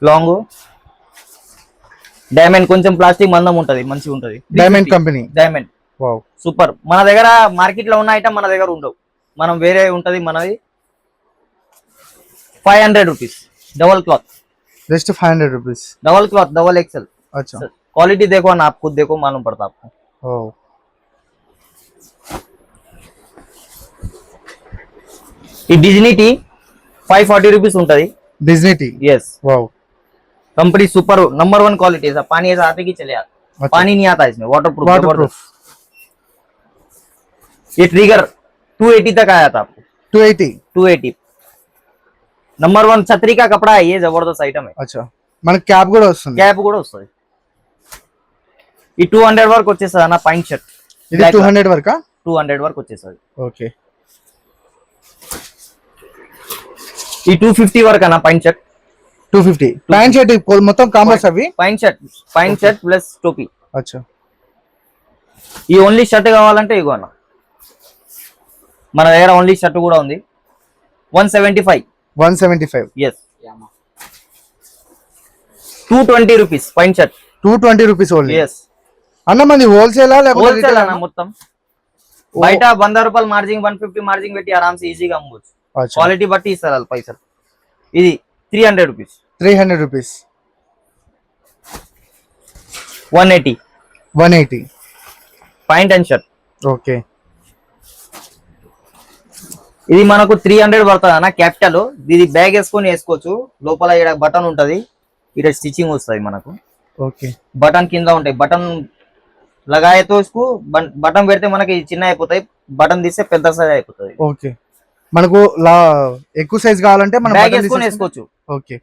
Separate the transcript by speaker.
Speaker 1: Long diamond కొంచెం plastic మందం ఉంటది, మంచిగా ఉంటది.
Speaker 2: Diamond company.
Speaker 1: Diamond
Speaker 2: wow
Speaker 1: super. మన దగ్గర మార్కెట్ లో ఉన్న ఐటమ్ మన దగ్గర ఉండవు, మనం వేరే ఉంటది మనది. 500 rupees double cloth,
Speaker 2: just 500 rupees
Speaker 1: double cloth, double axle.
Speaker 2: अच्छा
Speaker 1: क्वालिटी देखो ना, आप खुद देखो, मालूम पड़ता आपको.
Speaker 2: ओह
Speaker 1: ये डिज्नी टी 540 rupees ఉంటది.
Speaker 2: Disney T.
Speaker 1: यस
Speaker 2: वाव
Speaker 1: कंपनी सुपर नंबर 1 क्वालिटी है. पानी ऐसा आते कि चले आता.
Speaker 2: अच्छा.
Speaker 1: पानी नहीं आता इसमें, वाटरप्रूफ.
Speaker 2: वाटरप्रूफ.
Speaker 1: ये ट्रिगर 280 तक आया था आपको.
Speaker 2: 280
Speaker 1: नंबर 1 छतरी का कपड़ा है, ये जबरदस्त आइटम है.
Speaker 2: अच्छा మన క్యాప్ కూడా వస్తుంది.
Speaker 1: క్యాప్ కూడా వస్తుంది. ఈ 200 వరకు వచ్చేస్తుంది అన్న పాయింట్ షర్ట్.
Speaker 2: ఇది 200 వరకా?
Speaker 1: 200 వరకు వచ్చేస్తుంది.
Speaker 2: ఓకే.
Speaker 1: ఈ 250 వరకు అన్న పాయింట్ షర్ట్.
Speaker 2: 250 ప్యాంట్ షర్ట్ మొత్తం కాంబోస్ అవి.
Speaker 1: పాయింట్ షర్ట్ ప్లస్ టోపీ.
Speaker 2: అచ్చా.
Speaker 1: ఈ ఓన్లీ షర్ట్ కావాలంటే ఇగో అన్న, మన దగ్గర ఓన్లీ షర్ట్ కూడా ఉంది. 175.
Speaker 2: 175.
Speaker 1: yes 220 rupees pant shirt.
Speaker 2: 220 rupees only.
Speaker 1: yes
Speaker 2: అన్న మనది హోల్సేలా లేకపోతే
Speaker 1: హోల్సేల్ అన్న మొత్తం? బయట 100 రూపాయలు మార్జిన్, 150 మార్జిన్ పెట్టి ఆరాంసి ఈజీగా అమ్మవచ్చు. క్వాలిటీ బట్టి ఇస్తారు వాళ్ళు పైసలు. ఇది 300 rupees.
Speaker 2: 300 rupees.
Speaker 1: 180 point and shirt.
Speaker 2: Okay.
Speaker 1: ఇది మనకు 300 పడుతుంది అన్న. క్యాపిటల్ ఇది బ్యాగ్ వేసుకొని వేసుకోవచ్చు. లోపల ఇక్కడ బటన్ ఉంటది, ఇక్కడ స్టిచింగ్ వస్తుంది మనకు.
Speaker 2: ఓకే.
Speaker 1: బటన్ కింద ఉంటాయి. బటన్ లగాయతో इसको బటన్ పెడితే మనకి చిన్న అయిపోతాయి, బటన్ తీస్తే పెద్ద సైజ్ అయిపోతుంది.
Speaker 2: ఓకే. మనకు ఎక్కువ సైజ్ కావాలంటే మనం
Speaker 1: బ్యాగ్ వేసుకొని వేసుకోవచ్చు.
Speaker 2: ఓకే.